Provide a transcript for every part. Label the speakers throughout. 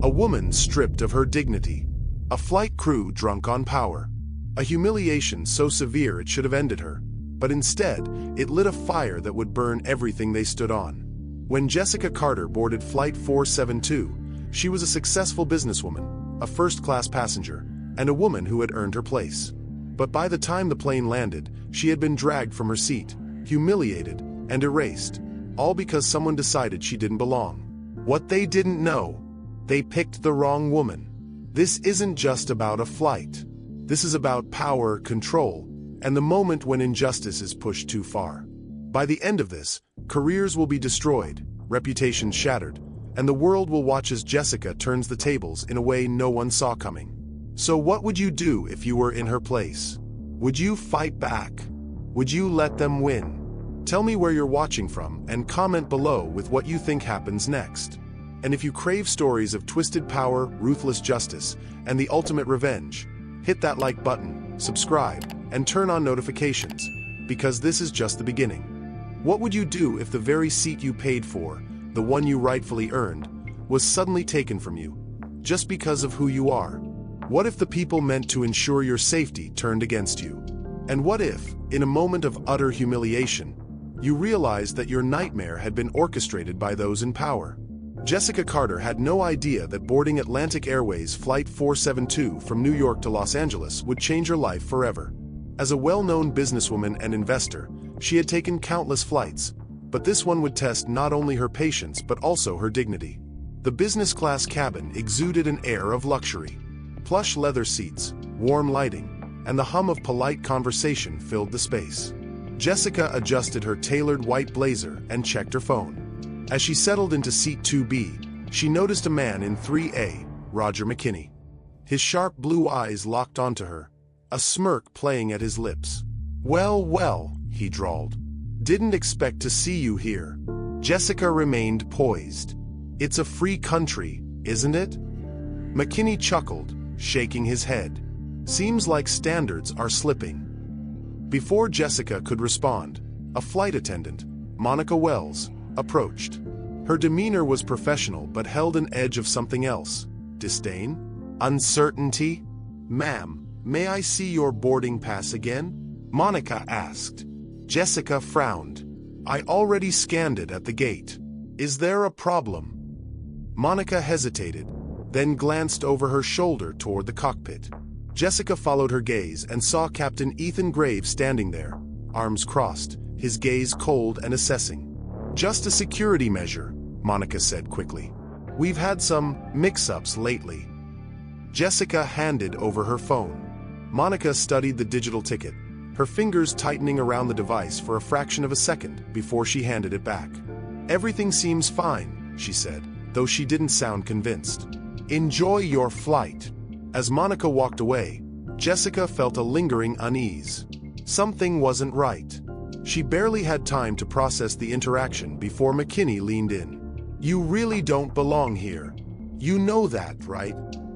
Speaker 1: A woman stripped of her dignity. A flight crew drunk on power. A humiliation so severe it should have ended her, but instead, it lit a fire that would burn everything they stood on. When Jessica Carter boarded Flight 472, she was a successful businesswoman, a first-class passenger, and a woman who had earned her place. But by the time the plane landed, she had been dragged from her seat, humiliated, and erased, all because someone decided she didn't belong. What they didn't know, they picked the wrong woman. This isn't just about a flight. This is about power, control, and the moment when injustice is pushed too far. By the end of this, careers will be destroyed, reputations shattered, and the world will watch as Jessica turns the tables in a way no one saw coming. So what would you do if you were in her place? Would you fight back? Would you let them win? Tell me where you're watching from and comment below with what you think happens next. And if you crave stories of twisted power, ruthless justice, and the ultimate revenge, hit that like button, subscribe, and turn on notifications, because this is just the beginning. What would you do if the very seat you paid for, the one you rightfully earned, was suddenly taken from you, just because of who you are? What if the people meant to ensure your safety turned against you? And what if, in a moment of utter humiliation, you realized that your nightmare had been orchestrated by those in power? Jessica Carter had no idea that boarding Atlantic Airways Flight 472 from New York to Los Angeles would change her life forever. As a well-known businesswoman and investor, she had taken countless flights, but this one would test not only her patience but also her dignity. The business-class cabin exuded an air of luxury. Plush leather seats, warm lighting, and the hum of polite conversation filled the space. Jessica adjusted her tailored white blazer and checked her phone. As she settled into seat 2B, she noticed a man in 3A, Roger McKinney. His sharp blue eyes locked onto her, a smirk playing at his lips. "Well, well," he drawled. "Didn't expect to see you here." Jessica remained poised. "It's a free country, isn't it?" McKinney chuckled, shaking his head. "Seems like standards are slipping." Before Jessica could respond, a flight attendant, Monica Wells, approached. Her demeanor was professional but held an edge of something else. Disdain? Uncertainty? "Ma'am, may I see your boarding pass again?" Monica asked. Jessica frowned. "I already scanned it at the gate. Is there a problem?" Monica hesitated, then glanced over her shoulder toward the cockpit. Jessica followed her gaze and saw Captain Ethan Graves standing there, arms crossed, his gaze cold and assessing. "Just a security measure," Monica said quickly. "We've had some mix-ups lately." Jessica handed over her phone. Monica studied the digital ticket, her fingers tightening around the device for a fraction of a second before she handed it back. "Everything seems fine," she said, though she didn't sound convinced. "Enjoy your flight." As Monica walked away, Jessica felt a lingering unease. Something wasn't right. She barely had time to process the interaction before McKinney leaned in. "You really don't belong here. You know that, right?"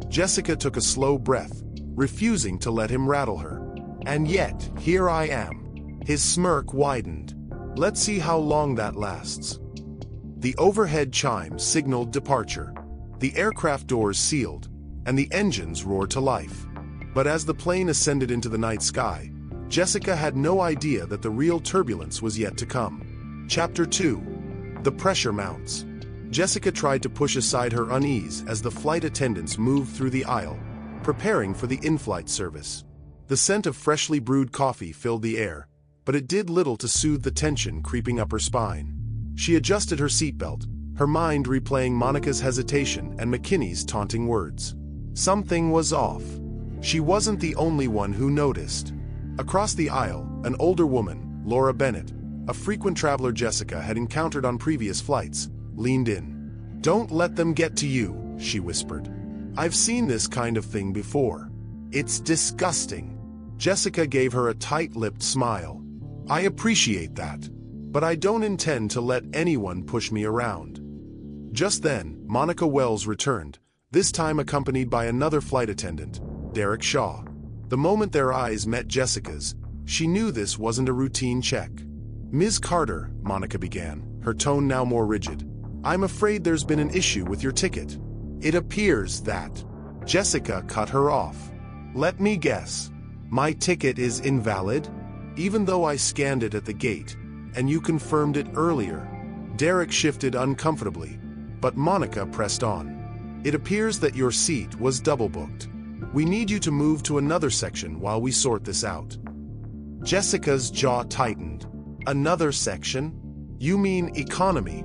Speaker 1: Jessica took a slow breath, refusing to let him rattle her. "And yet, here I am." His smirk widened. "Let's see how long that lasts." The overhead chime signaled departure. The aircraft doors sealed, and the engines roared to life. But as the plane ascended into the night sky, Jessica had no idea that the real turbulence was yet to come. Chapter 2. The Pressure Mounts. Jessica tried to push aside her unease as the flight attendants moved through the aisle, preparing for the in-flight service. The scent of freshly brewed coffee filled the air, but it did little to soothe the tension creeping up her spine. She adjusted her seatbelt, her mind replaying Monica's hesitation and McKinney's taunting words. Something was off. She wasn't the only one who noticed. Across the aisle, an older woman, Laura Bennett, a frequent traveler Jessica had encountered on previous flights, leaned in. "Don't let them get to you," she whispered. "I've seen this kind of thing before. It's disgusting." Jessica gave her a tight-lipped smile. "I appreciate that, but I don't intend to let anyone push me around." Just then, Monica Wells returned, this time accompanied by another flight attendant, Derek Shaw. The moment their eyes met Jessica's, she knew this wasn't a routine check. "Ms. Carter," Monica began, her tone now more rigid, "I'm afraid there's been an issue with your ticket." It appears that Jessica cut her off. Let me guess. My ticket is invalid? Even though I scanned it at the gate, and you confirmed it earlier. Derek shifted uncomfortably, but Monica pressed on. It appears that your seat was double booked. We need you to move to another section while we sort this out. Jessica's jaw tightened. Another section? You mean economy?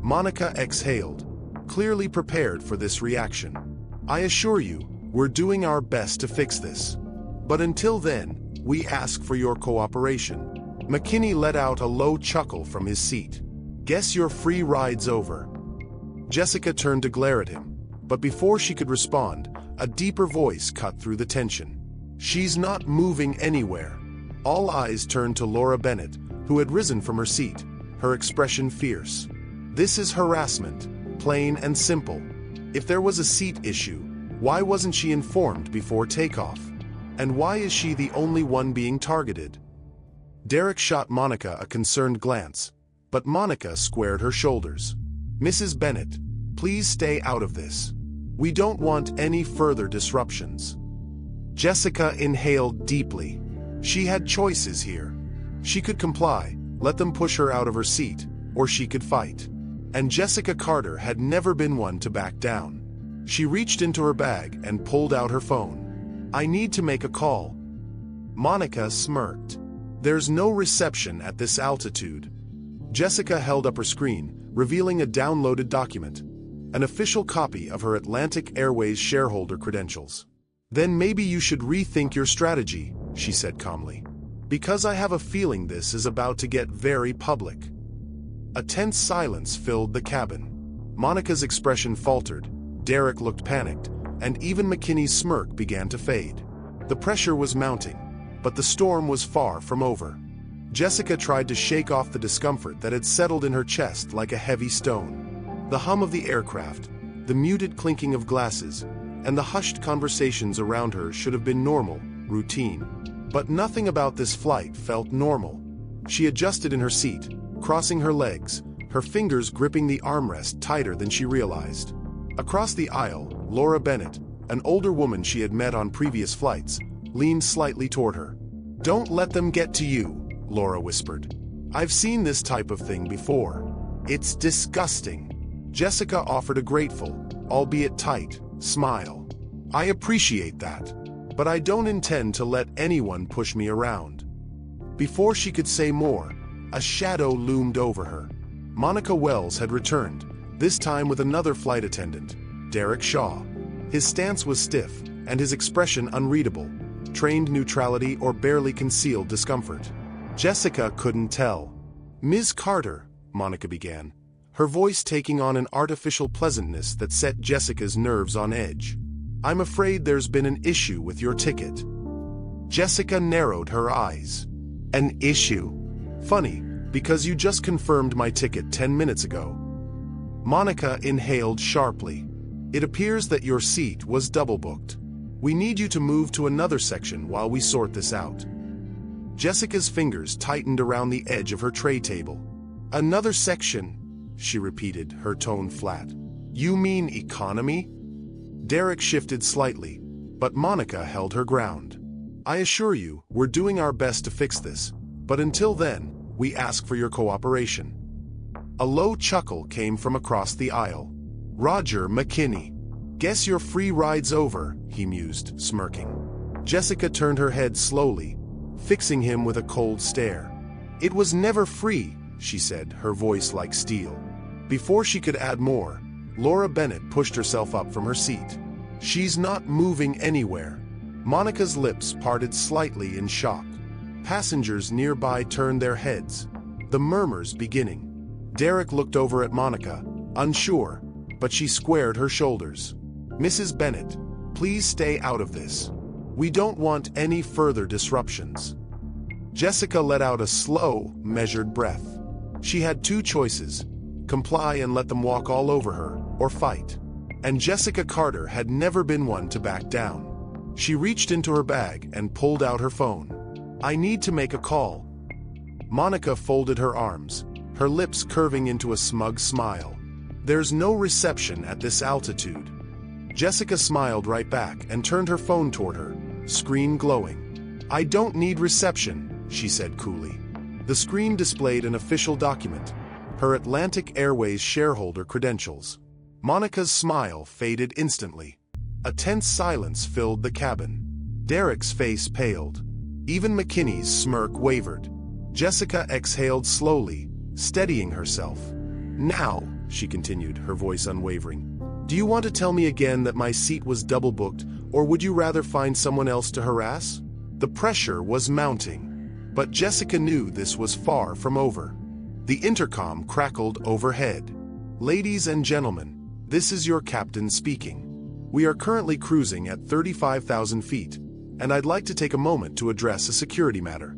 Speaker 1: Monica exhaled, clearly prepared for this reaction. I assure you, we're doing our best to fix this. But until then, we ask for your cooperation. McKinney let out a low chuckle from his seat. Guess your free ride's over. Jessica turned to glare at him, but before she could respond, a deeper voice cut through the tension. She's not moving anywhere. All eyes turned to Laura Bennett, who had risen from her seat, her expression fierce. This is harassment, plain and simple. If there was a seat issue, why wasn't she informed before takeoff? And why is she the only one being targeted? Derek shot Monica a concerned glance, but Monica squared her shoulders. Mrs. Bennett, please stay out of this. We don't want any further disruptions. Jessica inhaled deeply. She had choices here. She could comply, let them push her out of her seat, or she could fight. And Jessica Carter had never been one to back down. She reached into her bag and pulled out her phone. I need to make a call. Monica smirked. There's no reception at this altitude. Jessica held up her screen, revealing a downloaded document, an official copy of her Atlantic Airways shareholder credentials. Then maybe you should rethink your strategy, she said calmly. Because I have a feeling this is about to get very public. A tense silence filled the cabin. Monica's expression faltered, Derek looked panicked, and even McKinney's smirk began to fade. The pressure was mounting, but the storm was far from over. Jessica tried to shake off the discomfort that had settled in her chest like a heavy stone. The hum of the aircraft, the muted clinking of glasses, and the hushed conversations around her should have been normal, routine. But nothing about this flight felt normal. She adjusted in her seat, crossing her legs, her fingers gripping the armrest tighter than she realized. Across the aisle, Laura Bennett, an older woman she had met on previous flights, leaned slightly toward her. Don't let them get to you, Laura whispered. I've seen this type of thing before. It's disgusting. Jessica offered a grateful, albeit tight, smile. I appreciate that, but I don't intend to let anyone push me around. Before she could say more, a shadow loomed over her. Monica Wells had returned, this time with another flight attendant, Derek Shaw. His stance was stiff, and his expression unreadable, trained neutrality or barely concealed discomfort. Jessica couldn't tell. Ms. Carter, Monica began, her voice taking on an artificial pleasantness that set Jessica's nerves on edge. I'm afraid there's been an issue with your ticket. Jessica narrowed her eyes. An issue? Funny, because you just confirmed my ticket 10 minutes ago. Monica inhaled sharply. It appears that your seat was double booked. We need you to move to another section while we sort this out. Jessica's fingers tightened around the edge of her tray table. Another section, she repeated, her tone flat. You mean economy? Derek shifted slightly, but Monica held her ground. I assure you, we're doing our best to fix this, but until then, we ask for your cooperation. A low chuckle came from across the aisle. Roger McKinney. Guess your free ride's over, he mused, smirking. Jessica turned her head slowly, fixing him with a cold stare. It was never free, she said, her voice like steel. Before she could add more, Laura Bennett pushed herself up from her seat. She's not moving anywhere. Monica's lips parted slightly in shock. Passengers nearby turned their heads, the murmurs beginning. Derek looked over at Monica, unsure, but she squared her shoulders. Mrs. Bennett, please stay out of this. We don't want any further disruptions. Jessica let out a slow, measured breath. She had two choices: comply and let them walk all over her, or fight. And Jessica Carter had never been one to back down. She reached into her bag and pulled out her phone. I need to make a call. Monica folded her arms, her lips curving into a smug smile. "There's no reception at this altitude." Jessica smiled right back and turned her phone toward her, screen glowing. "I don't need reception," she said coolly. The screen displayed an official document, her Atlantic Airways shareholder credentials. Monica's smile faded instantly. A tense silence filled the cabin. Derek's face paled. Even McKinney's smirk wavered. Jessica exhaled slowly, steadying herself. "Now," she continued, her voice unwavering, "do you want to tell me again that my seat was double booked, or would you rather find someone else to harass?" The pressure was mounting, but Jessica knew this was far from over. The intercom crackled overhead. "Ladies and gentlemen, this is your captain speaking. We are currently cruising at 35,000 feet, and I'd like to take a moment to address a security matter."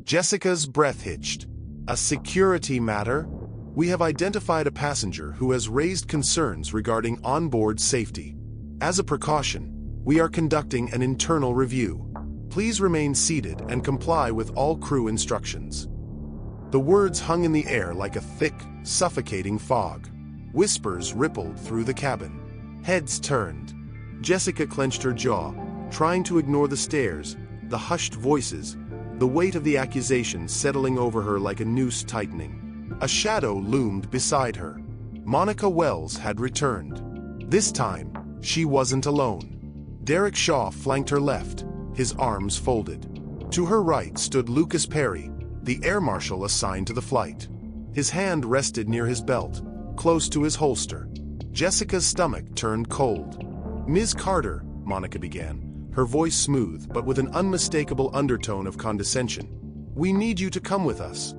Speaker 1: Jessica's breath hitched. "A security matter? We have identified a passenger who has raised concerns regarding onboard safety. As a precaution, we are conducting an internal review. Please remain seated and comply with all crew instructions." The words hung in the air like a thick, suffocating fog. Whispers rippled through the cabin. Heads turned. Jessica clenched her jaw, trying to ignore the stares, the hushed voices, the weight of the accusation settling over her like a noose tightening. A shadow loomed beside her. Monica Wells had returned. This time, she wasn't alone. Derek Shaw flanked her left, his arms folded. To her right stood Lucas Perry, the air marshal assigned to the flight. His hand rested near his belt, close to his holster. Jessica's stomach turned cold. "Ms. Carter," Monica began, her voice smooth but with an unmistakable undertone of condescension, "we need you to come with us."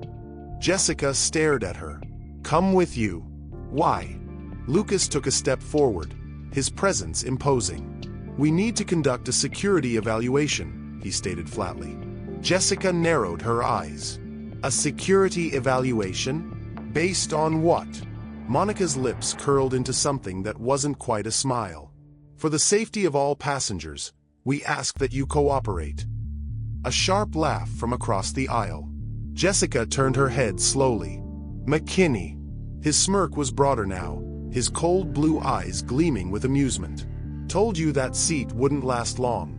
Speaker 1: Jessica stared at her. "Come with you? Why?" Lucas took a step forward, his presence imposing. "We need to conduct a security evaluation," he stated flatly. Jessica narrowed her eyes. "A security evaluation? Based on what?" Monica's lips curled into something that wasn't quite a smile. "For the safety of all passengers, we ask that you cooperate." A sharp laugh from across the aisle. Jessica turned her head slowly. McKinney. His smirk was broader now, his cold blue eyes gleaming with amusement. "Told you that seat wouldn't last long."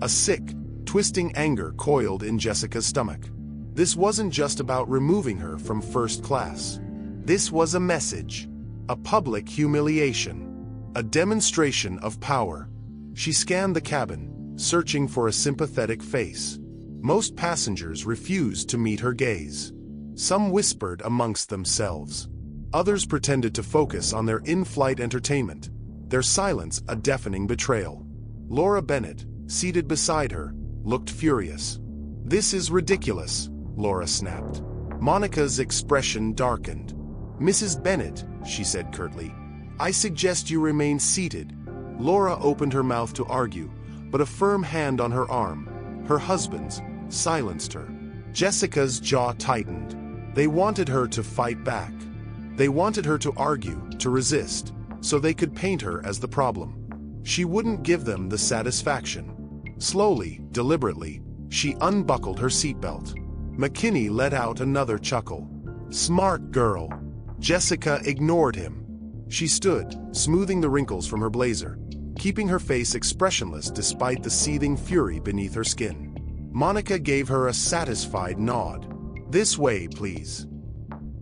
Speaker 1: A sick, twisting anger coiled in Jessica's stomach. This wasn't just about removing her from first class. This was a message, a public humiliation, a demonstration of power. She scanned the cabin, searching for a sympathetic face. Most passengers refused to meet her gaze. Some whispered amongst themselves. Others pretended to focus on their in-flight entertainment, their silence a deafening betrayal. Laura Bennett, seated beside her, looked furious. "This is ridiculous," Laura snapped. Monica's expression darkened. "Mrs. Bennett," she said curtly, "I suggest you remain seated." Laura opened her mouth to argue, but a firm hand on her arm, her husband's, silenced her. Jessica's jaw tightened. They wanted her to fight back. They wanted her to argue, to resist, so they could paint her as the problem. She wouldn't give them the satisfaction. Slowly, deliberately, she unbuckled her seatbelt. McKinney let out another chuckle. "Smart girl." Jessica ignored him. She stood, smoothing the wrinkles from her blazer, keeping her face expressionless despite the seething fury beneath her skin. Monica gave her a satisfied nod. "This way, please."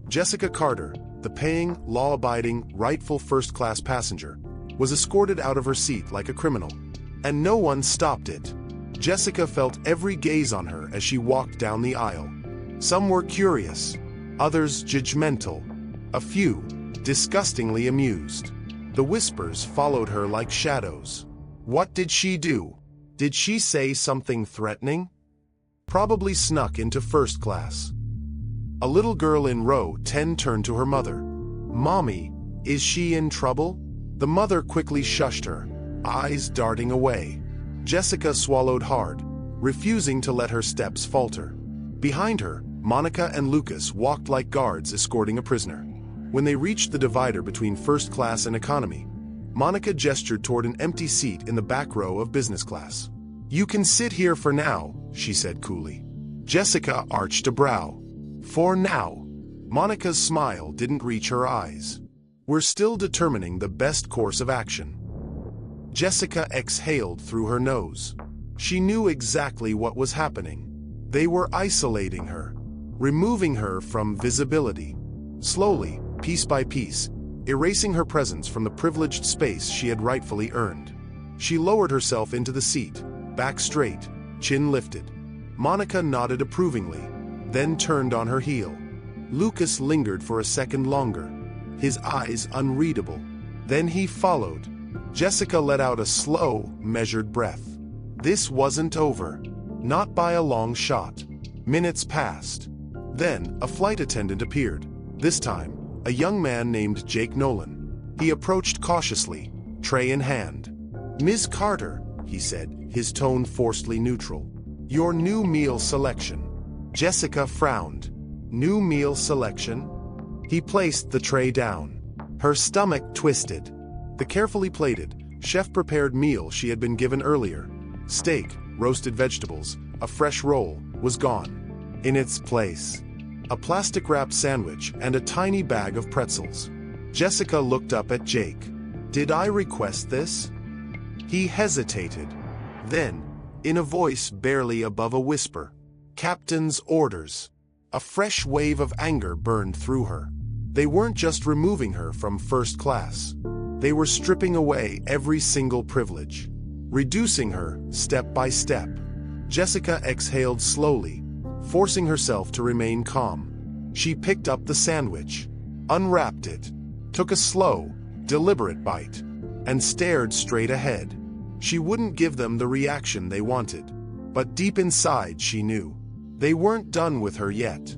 Speaker 1: Jessica Carter, the paying, law-abiding, rightful first-class passenger, was escorted out of her seat like a criminal. And no one stopped it. Jessica felt every gaze on her as she walked down the aisle. Some were curious, others judgmental, a few disgustingly amused. The whispers followed her like shadows. What did she do? Did she say something threatening? Probably snuck into first class. A little girl in row 10 turned to her mother. "Mommy, is she in trouble?" The mother quickly shushed her, eyes darting away. Jessica swallowed hard, refusing to let her steps falter. Behind her, Monica and Lucas walked like guards escorting a prisoner. When they reached the divider between first class and economy, Monica gestured toward an empty seat in the back row of business class. "You can sit here for now," she said coolly. Jessica arched a brow. "For now?" Monica's smile didn't reach her eyes. We're still determining the best course of action." Jessica exhaled through her nose. She knew exactly what was happening. They were isolating her, removing her from visibility. Slowly, piece by piece, erasing her presence from the privileged space she had rightfully earned. She lowered herself into the seat, back straight, chin lifted. Monica nodded approvingly, then turned on her heel. Lucas lingered for a second longer, his eyes unreadable. Then he followed. Jessica let out a slow, measured breath. This wasn't over. Not by a long shot. Minutes passed. Then, a flight attendant appeared. This time, a young man named Jake Nolan. He approached cautiously, tray in hand. "Ms. Carter," he said, his tone forcedly neutral. "Your new meal selection." Jessica frowned. New meal selection? He placed the tray down. Her stomach twisted. The carefully plated, chef-prepared meal she had been given earlier, steak, roasted vegetables, a fresh roll, was gone. In its place, a plastic-wrapped sandwich and a tiny bag of pretzels. Jessica looked up at Jake. "Did I request this?" He hesitated. Then, in a voice barely above a whisper, "Captain's orders." A fresh wave of anger burned through her. They weren't just removing her from first class. They were stripping away every single privilege, reducing her step by step. Jessica exhaled slowly, forcing herself to remain calm. She picked up the sandwich, unwrapped it, took a slow, deliberate bite, and stared straight ahead. She wouldn't give them the reaction they wanted, but deep inside she knew they weren't done with her yet.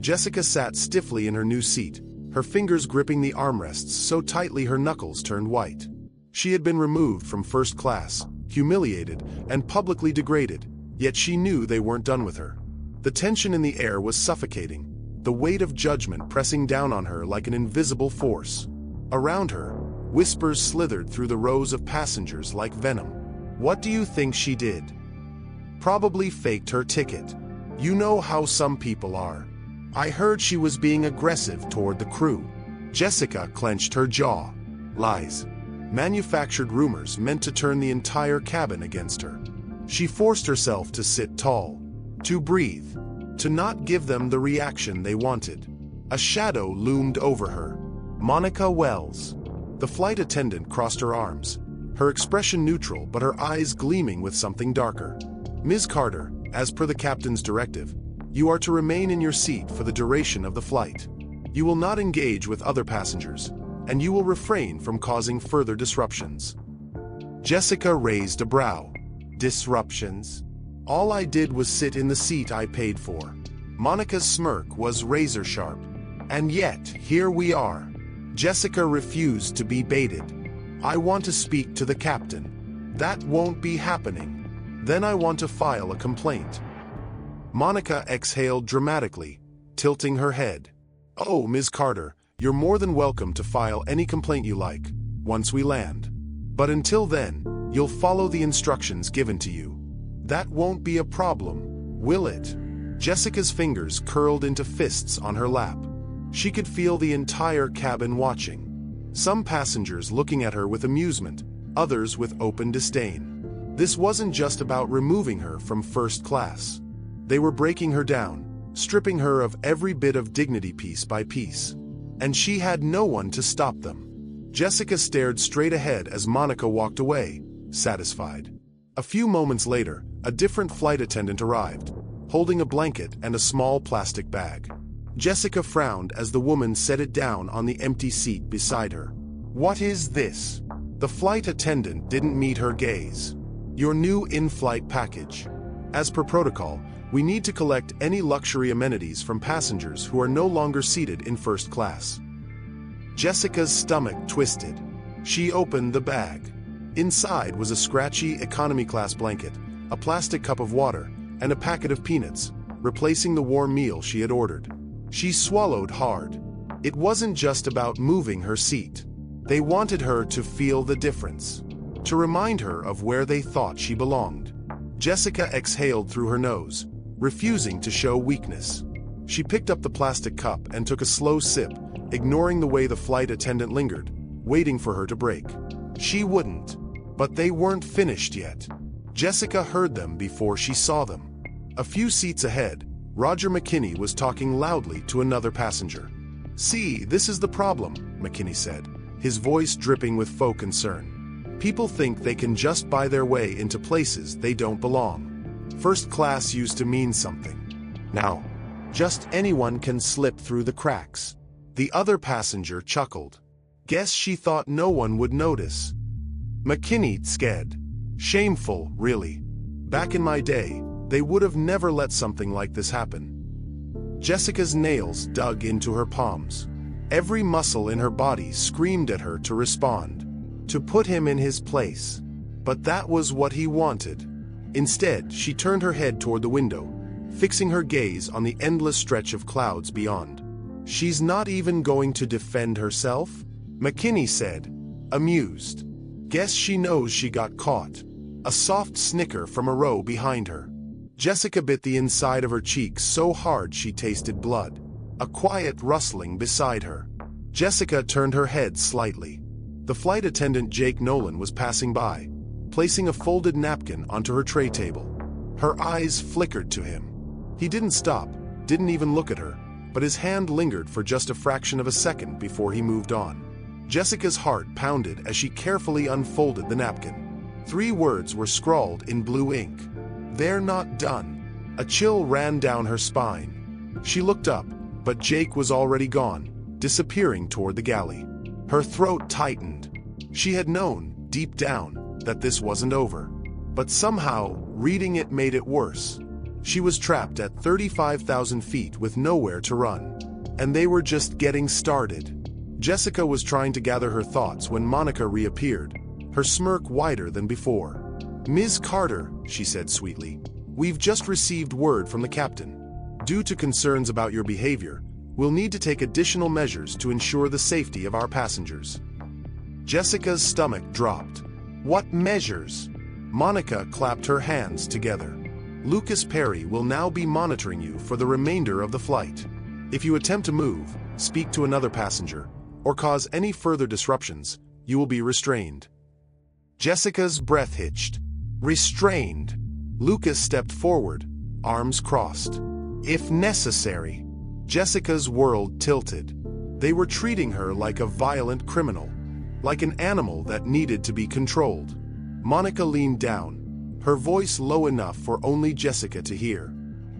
Speaker 1: Jessica sat stiffly in her new seat, her fingers gripping the armrests so tightly her knuckles turned white. She had been removed from first class, humiliated, and publicly degraded, yet she knew they weren't done with her. The tension in the air was suffocating, the weight of judgment pressing down on her like an invisible force. Around her, whispers slithered through the rows of passengers like venom. "What do you think she did?" "Probably faked her ticket. You know how some people are. I heard she was being aggressive toward the crew." Jessica clenched her jaw. Lies. Manufactured rumors meant to turn the entire cabin against her. She forced herself to sit tall, to breathe, to not give them the reaction they wanted. A shadow loomed over her. Monica Wells. The flight attendant crossed her arms, her expression neutral but her eyes gleaming with something darker. "Ms. Carter, as per the captain's directive, you are to remain in your seat for the duration of the flight. You will not engage with other passengers, and you will refrain from causing further disruptions." Jessica raised a brow. "Disruptions? All I did was sit in the seat I paid for." Monica's smirk was razor-sharp. "And yet, here we are." Jessica refused to be baited. "I want to speak to the captain." "That won't be happening." "Then I want to file a complaint." Monica exhaled dramatically, tilting her head. "Oh, Ms. Carter, you're more than welcome to file any complaint you like, once we land. But until then, you'll follow the instructions given to you." "That won't be a problem, will it?" Jessica's fingers curled into fists on her lap. She could feel the entire cabin watching. Some passengers looking at her with amusement, others with open disdain. This wasn't just about removing her from first class. They were breaking her down, stripping her of every bit of dignity piece by piece. And she had no one to stop them. Jessica stared straight ahead as Monica walked away, satisfied. A few moments later, a different flight attendant arrived, holding a blanket and a small plastic bag. Jessica frowned as the woman set it down on the empty seat beside her. "What is this?" The flight attendant didn't meet her gaze. "Your new in-flight package. As per protocol, we need to collect any luxury amenities from passengers who are no longer seated in first class." Jessica's stomach twisted. She opened the bag. Inside was a scratchy economy-class blanket, a plastic cup of water, and a packet of peanuts, replacing the warm meal she had ordered. She swallowed hard. It wasn't just about moving her seat. They wanted her to feel the difference, to remind her of where they thought she belonged. Jessica exhaled through her nose, refusing to show weakness. She picked up the plastic cup and took a slow sip, ignoring the way the flight attendant lingered, waiting for her to break. She wouldn't. But they weren't finished yet. Jessica heard them before she saw them. A few seats ahead, Roger McKinney was talking loudly to another passenger. "See, this is the problem," McKinney said, his voice dripping with faux concern. "People think they can just buy their way into places they don't belong. First class used to mean something. Now, just anyone can slip through the cracks." The other passenger chuckled. "Guess she thought no one would notice." McKinney scared. "Shameful, really. Back in my day, they would have never let something like this happen." Jessica's nails dug into her palms. Every muscle in her body screamed at her to respond, to put him in his place. But that was what he wanted. Instead, she turned her head toward the window, fixing her gaze on the endless stretch of clouds beyond. "She's not even going to defend herself?" McKinney said, amused. "Guess she knows she got caught." A soft snicker from a row behind her. Jessica bit the inside of her cheek so hard she tasted blood. A quiet rustling beside her. Jessica turned her head slightly. The flight attendant Jake Nolan was passing by, placing a folded napkin onto her tray table. Her eyes flickered to him. He didn't stop, didn't even look at her, but his hand lingered for just a fraction of a second before he moved on. Jessica's heart pounded as she carefully unfolded the napkin. 3 words were scrawled in blue ink. "They're not done." A chill ran down her spine. She looked up, but Jake was already gone, disappearing toward the galley. Her throat tightened. She had known, deep down, that this wasn't over. But somehow, reading it made it worse. She was trapped at 35,000 feet with nowhere to run. And they were just getting started. Jessica was trying to gather her thoughts when Monica reappeared, her smirk wider than before. "Ms. Carter," she said sweetly, "we've just received word from the captain. Due to concerns about your behavior, we'll need to take additional measures to ensure the safety of our passengers." Jessica's stomach dropped. "What measures?" Monica clapped her hands together. "Lucas Perry will now be monitoring you for the remainder of the flight. If you attempt to move, speak to another passenger, or cause any further disruptions, you will be restrained." Jessica's breath hitched. Restrained. Lucas stepped forward, arms crossed. "If necessary." Jessica's world tilted. They were treating her like a violent criminal, like an animal that needed to be controlled. Monica leaned down, her voice low enough for only Jessica to hear.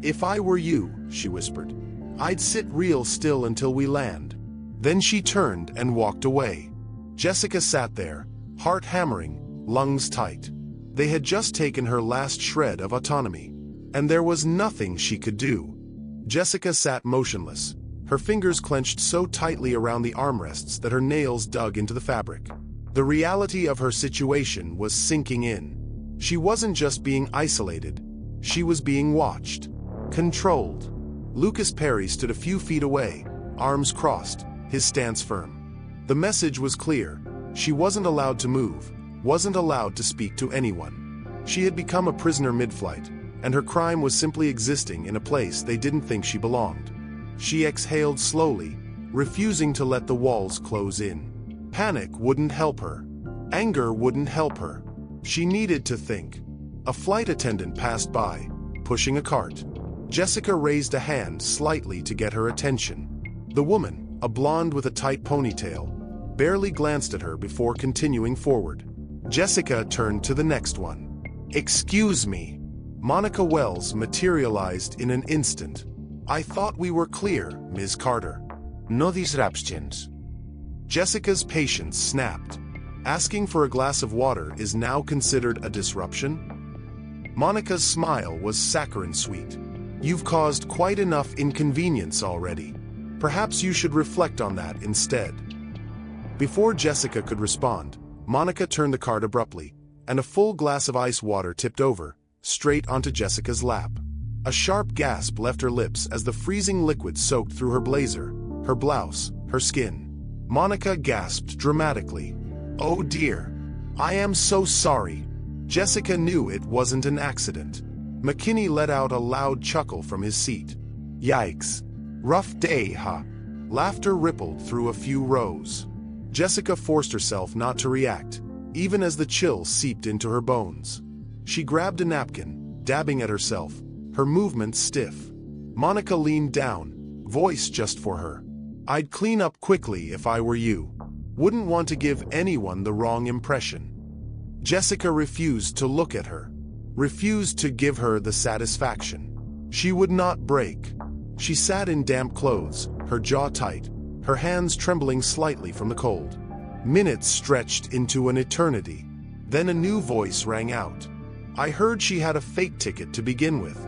Speaker 1: "If I were you," she whispered, "I'd sit real still until we land." Then she turned and walked away. Jessica sat there, heart hammering, lungs tight. They had just taken her last shred of autonomy, and there was nothing she could do. Jessica sat motionless, her fingers clenched so tightly around the armrests that her nails dug into the fabric. The reality of her situation was sinking in. She wasn't just being isolated, she was being watched, controlled. Lucas Perry stood a few feet away, arms crossed, his stance firm. The message was clear. She wasn't allowed to move, wasn't allowed to speak to anyone. She had become a prisoner mid-flight, and her crime was simply existing in a place they didn't think she belonged. She exhaled slowly, refusing to let the walls close in. Panic wouldn't help her. Anger wouldn't help her. She needed to think. A flight attendant passed by, pushing a cart. Jessica raised a hand slightly to get her attention. The woman, a blonde with a tight ponytail, barely glanced at her before continuing forward. Jessica turned to the next one. "Excuse me." Monica Wells materialized in an instant. "I thought we were clear, Ms. Carter. No disruptions." Jessica's patience snapped. Asking for a glass of water is now considered a disruption? Monica's smile was saccharine sweet. "You've caused quite enough inconvenience already. Perhaps you should reflect on that instead." Before Jessica could respond, Monica turned the cart abruptly, and a full glass of ice water tipped over, straight onto Jessica's lap. A sharp gasp left her lips as the freezing liquid soaked through her blazer, her blouse, her skin. Monica gasped dramatically. "Oh dear. I am so sorry." Jessica knew it wasn't an accident. McKinney let out a loud chuckle from his seat. "Yikes. Rough day, huh?" Laughter rippled through a few rows. Jessica forced herself not to react, even as the chill seeped into her bones. She grabbed a napkin, dabbing at herself, her movements stiff. Monica leaned down, voice just for her. "I'd clean up quickly if I were you. Wouldn't want to give anyone the wrong impression." Jessica refused to look at her, refused to give her the satisfaction. She would not break. She sat in damp clothes, her jaw tight, her hands trembling slightly from the cold. Minutes stretched into an eternity. Then a new voice rang out. "I heard she had a fake ticket to begin with."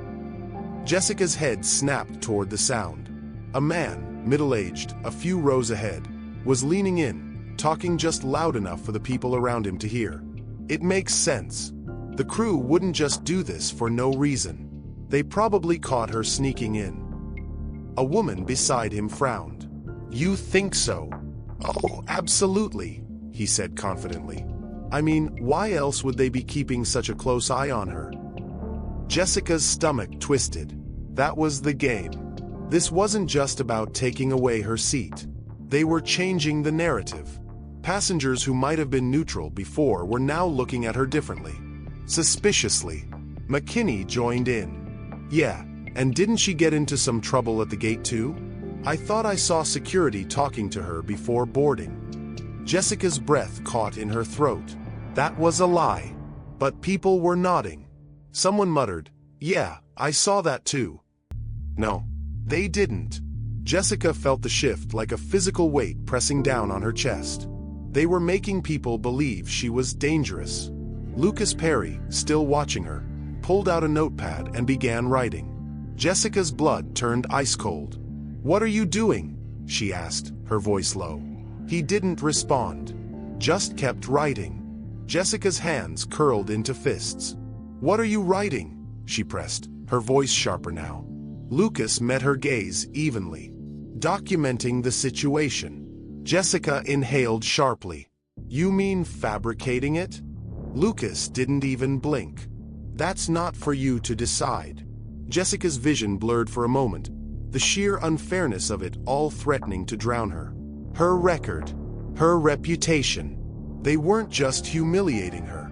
Speaker 1: Jessica's head snapped toward the sound. A man, middle-aged, a few rows ahead, was leaning in, talking just loud enough for the people around him to hear. It makes sense. The crew wouldn't just do this for no reason. They probably caught her sneaking in. A woman beside him frowned. "You think so?" "Oh, absolutely," he said confidently. "I mean, why else would they be keeping such a close eye on her?" Jessica's stomach twisted. That was the game. This wasn't just about taking away her seat. They were changing the narrative. Passengers who might have been neutral before were now looking at her differently. Suspiciously. McKinney joined in. "Yeah, and didn't she get into some trouble at the gate too? I thought I saw security talking to her before boarding." Jessica's breath caught in her throat. That was a lie. But people were nodding. Someone muttered, "Yeah, I saw that too." No, they didn't. Jessica felt the shift like a physical weight pressing down on her chest. They were making people believe she was dangerous. Lucas Perry, still watching her, pulled out a notepad and began writing. Jessica's blood turned ice cold. "What are you doing?" she asked, her voice low. He didn't respond, just kept writing. Jessica's hands curled into fists. "What are you writing?" she pressed, her voice sharper now. Lucas met her gaze evenly. "Documenting the situation." Jessica inhaled sharply. "You mean fabricating it?" Lucas didn't even blink. "That's not for you to decide." Jessica's vision blurred for a moment, the sheer unfairness of it all threatening to drown her. Her record, her reputation. They weren't just humiliating her.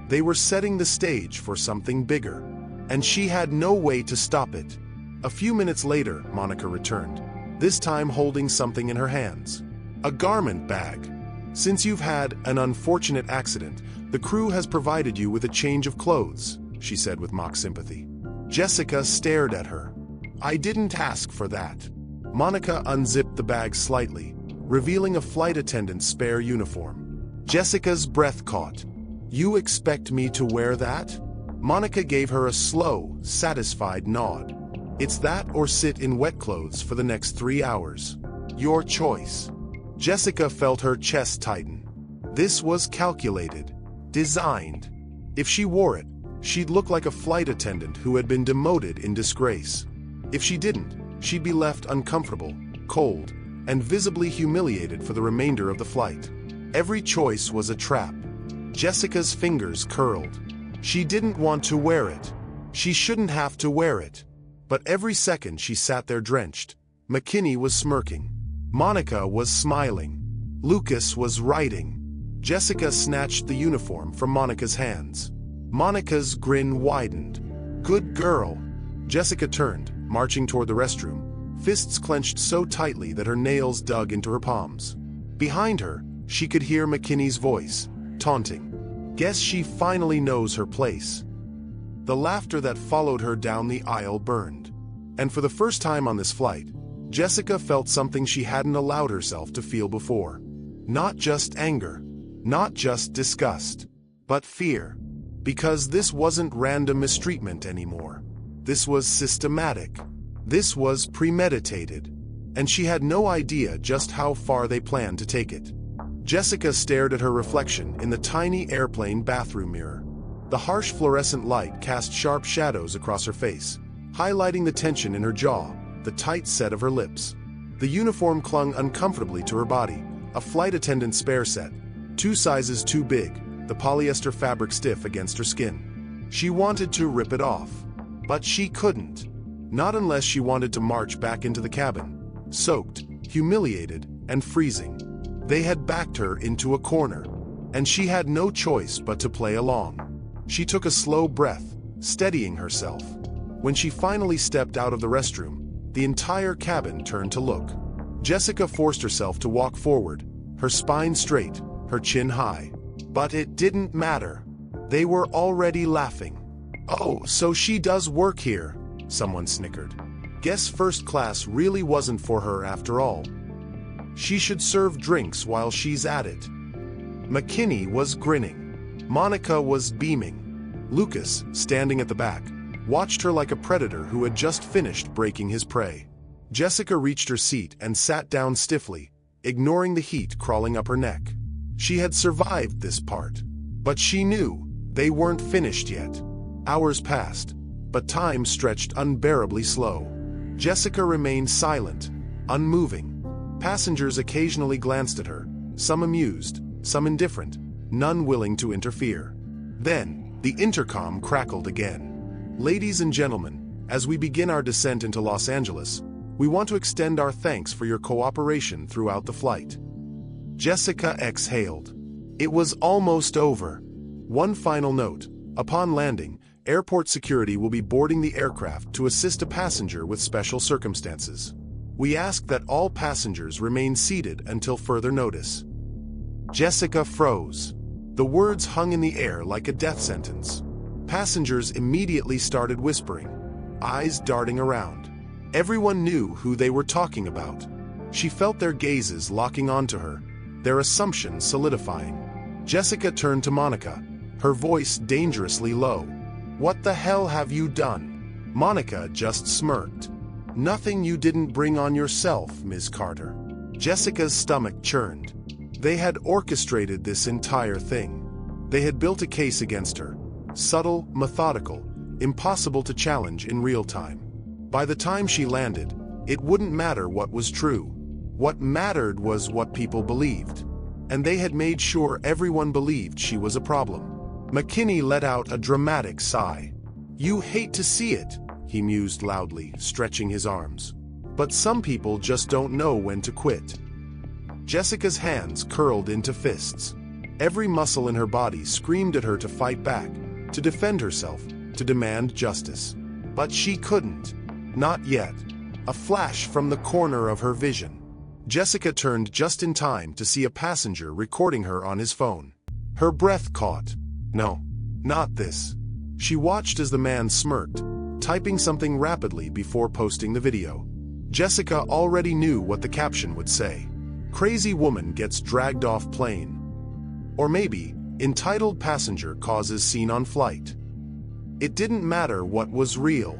Speaker 1: They were setting the stage for something bigger. And she had no way to stop it. A few minutes later, Monica returned, this time holding something in her hands. A garment bag. "Since you've had an unfortunate accident, the crew has provided you with a change of clothes," she said with mock sympathy. Jessica stared at her. "I didn't ask for that." Monica unzipped the bag slightly, revealing a flight attendant's spare uniform. Jessica's breath caught. "You expect me to wear that?" Monica gave her a slow, satisfied nod. "It's that or sit in wet clothes for the next 3 hours. Your choice." Jessica felt her chest tighten. This was calculated, designed. If she wore it, she'd look like a flight attendant who had been demoted in disgrace. If she didn't, she'd be left uncomfortable, cold, and visibly humiliated for the remainder of the flight. Every choice was a trap. Jessica's fingers curled. She didn't want to wear it. She shouldn't have to wear it. But every second she sat there drenched. McKinney was smirking. Monica was smiling. Lucas was writing. Jessica snatched the uniform from Monica's hands. Monica's grin widened. "Good girl." Jessica turned, marching toward the restroom, fists clenched so tightly that her nails dug into her palms. Behind her, she could hear McKinney's voice, taunting. "Guess she finally knows her place." The laughter that followed her down the aisle burned. And for the first time on this flight, Jessica felt something she hadn't allowed herself to feel before. Not just anger, not just disgust, but fear. Because this wasn't random mistreatment anymore. This was systematic. This was premeditated. And she had no idea just how far they planned to take it. Jessica stared at her reflection in the tiny airplane bathroom mirror. The harsh fluorescent light cast sharp shadows across her face, highlighting the tension in her jaw, the tight set of her lips. The uniform clung uncomfortably to her body, a flight attendant's spare set, 2 sizes too big, the polyester fabric stiff against her skin. She wanted to rip it off, but she couldn't. Not unless she wanted to march back into the cabin, soaked, humiliated and freezing. They had backed her into a corner, and she had no choice but to play along. She took a slow breath, steadying herself. When she finally stepped out of the restroom, the entire cabin turned to look. Jessica forced herself to walk forward, her spine straight, her chin high. But it didn't matter. They were already laughing. "Oh, so she does work here," someone snickered. "Guess first class really wasn't for her after all. She should serve drinks while she's at it." McKinney was grinning. Monica was beaming. Lucas, standing at the back, watched her like a predator who had just finished breaking his prey. Jessica reached her seat and sat down stiffly, ignoring the heat crawling up her neck. She had survived this part, but she knew they weren't finished yet. Hours passed, but time stretched unbearably slow. Jessica remained silent, unmoving. Passengers occasionally glanced at her, some amused, some indifferent, none willing to interfere. Then, the intercom crackled again. "Ladies and gentlemen, as we begin our descent into Los Angeles, we want to extend our thanks for your cooperation throughout the flight." Jessica exhaled. It was almost over. One final note: upon landing, airport security will be boarding the aircraft to assist a passenger with special circumstances. We ask that all passengers remain seated until further notice. Jessica froze. The words hung in the air like a death sentence. Passengers immediately started whispering, eyes darting around. Everyone knew who they were talking about. She felt their gazes locking onto her, their assumptions solidifying. Jessica turned to Monica, her voice dangerously low. "What the hell have you done?" Monica just smirked. "Nothing you didn't bring on yourself, Ms. Carter." Jessica's stomach churned. They had orchestrated this entire thing. They had built a case against her, subtle, methodical, impossible to challenge in real time. By the time she landed, it wouldn't matter what was true. What mattered was what people believed. And they had made sure everyone believed she was a problem. McKinney let out a dramatic sigh. "You hate to see it," he mused loudly, stretching his arms. "But some people just don't know when to quit." Jessica's hands curled into fists. Every muscle in her body screamed at her to fight back, to defend herself, to demand justice. But she couldn't. Not yet. A flash from the corner of her vision. Jessica turned just in time to see a passenger recording her on his phone. Her breath caught. No, not this. She watched as the man smirked, typing something rapidly before posting the video. Jessica already knew what the caption would say. "Crazy woman gets dragged off plane." Or maybe, "Entitled passenger causes scene on flight." It didn't matter what was real.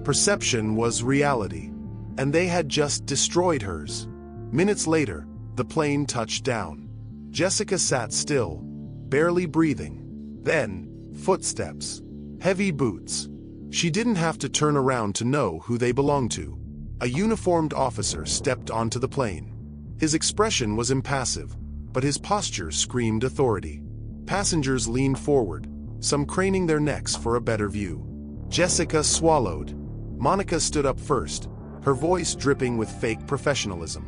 Speaker 1: Perception was reality. And they had just destroyed hers. Minutes later, the plane touched down. Jessica sat still, barely breathing. Then, footsteps. Heavy boots. She didn't have to turn around to know who they belonged to. A uniformed officer stepped onto the plane. His expression was impassive, but his posture screamed authority. Passengers leaned forward, some craning their necks for a better view. Jessica swallowed. Monica stood up first, her voice dripping with fake professionalism.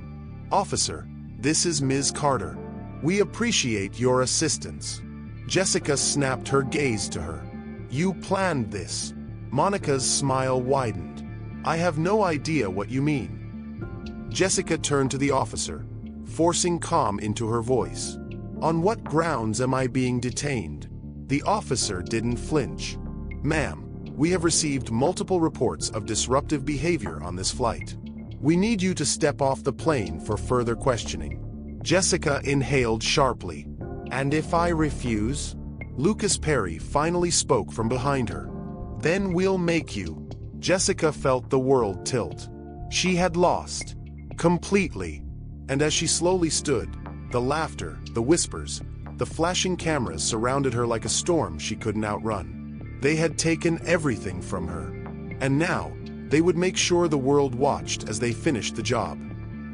Speaker 1: "Officer, this is Ms. Carter. We appreciate your assistance." Jessica snapped her gaze to her. "You planned this." Monica's smile widened. "I have no idea what you mean." Jessica turned to the officer, forcing calm into her voice. "On what grounds am I being detained?" The officer didn't flinch. "Ma'am, we have received multiple reports of disruptive behavior on this flight. We need you to step off the plane for further questioning." Jessica inhaled sharply. "And if I refuse?" Lucas Perry finally spoke from behind her. "Then we'll make you." Jessica felt the world tilt. She had lost. Completely. And as she slowly stood, the laughter, the whispers, the flashing cameras surrounded her like a storm she couldn't outrun. They had taken everything from her. And now, they would make sure the world watched as they finished the job.